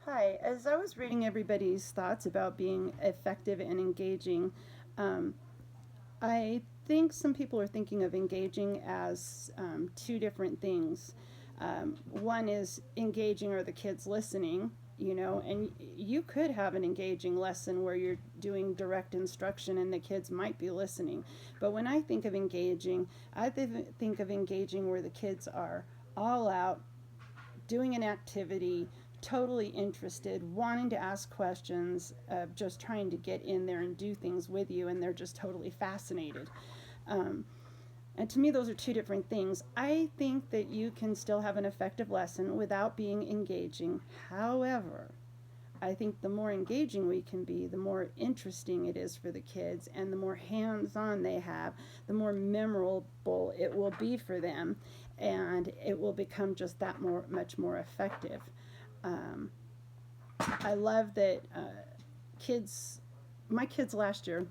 Hi, as I was reading everybody's thoughts about being effective and engaging, um, I think some people are thinking of engaging as two different things. One is engaging or the kids listening, and you could have an engaging lesson where you're doing direct instruction and the kids might be listening. But when I think of engaging, think of engaging where the kids are all out doing an activity, totally interested, wanting to ask questions, just trying to get in there and do things with you, and they're just totally fascinated. Um, and to me, those are two different things. I think that you can still have an effective lesson without being engaging. However, I think the more engaging we can be, the more interesting it is for the kids, and the more hands on they have, the more memorable it will be for them, and it will become just that much more effective. Um, I love that kids, my kids last year,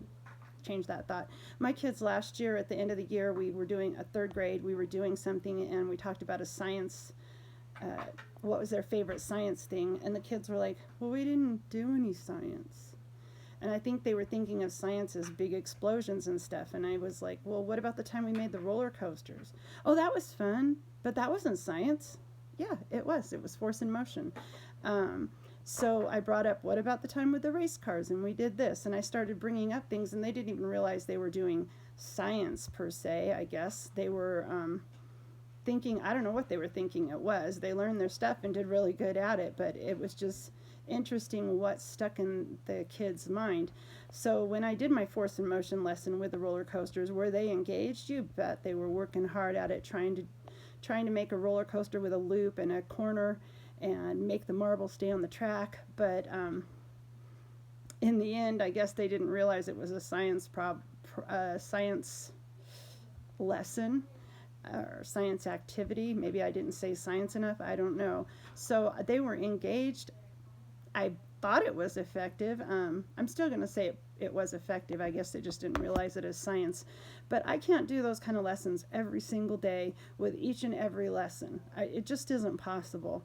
change that thought. My kids last year, at the end of the year, we were doing a third grade, we were doing something, and we talked about a science uh, what was their favorite science thing, and the kids were like, well, we didn't do any science. And I think they were thinking of science as big explosions and stuff, and I was like, well, what about the time we made the roller coasters? Oh, that was fun, but that wasn't science. Yeah, it was force and motion. um, so I brought up, what about the time with the race cars, and we did this, and I started bringing up things, and they didn't even realize they were doing science per se. I guess they were thinking, I don't know what they were thinking it was. They learned their stuff and did really good at it, but it was just interesting what stuck in the kids' mind. So when I did my force and motion lesson with the roller coasters, were they engaged? You bet they were working hard at it, trying to make a roller coaster with a loop and a corner and make the marble stay on the track. But in the end, I guess they didn't realize it was a science lesson or science activity. Maybe I didn't say science enough. I don't know. So they were engaged. I thought it was effective. I'm still going to say it was effective. I guess they just didn't realize it as science. But I can't do those kind of lessons every single day with each and every lesson. It just isn't possible.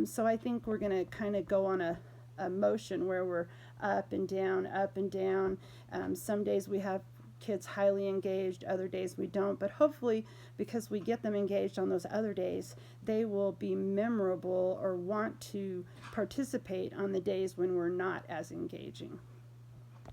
So I think we're going to kind of go on a motion where we're up and down, up and down. Some days we have kids highly engaged, other days we don't. But hopefully, because we get them engaged on those other days, they will be memorable or want to participate on the days when we're not as engaging.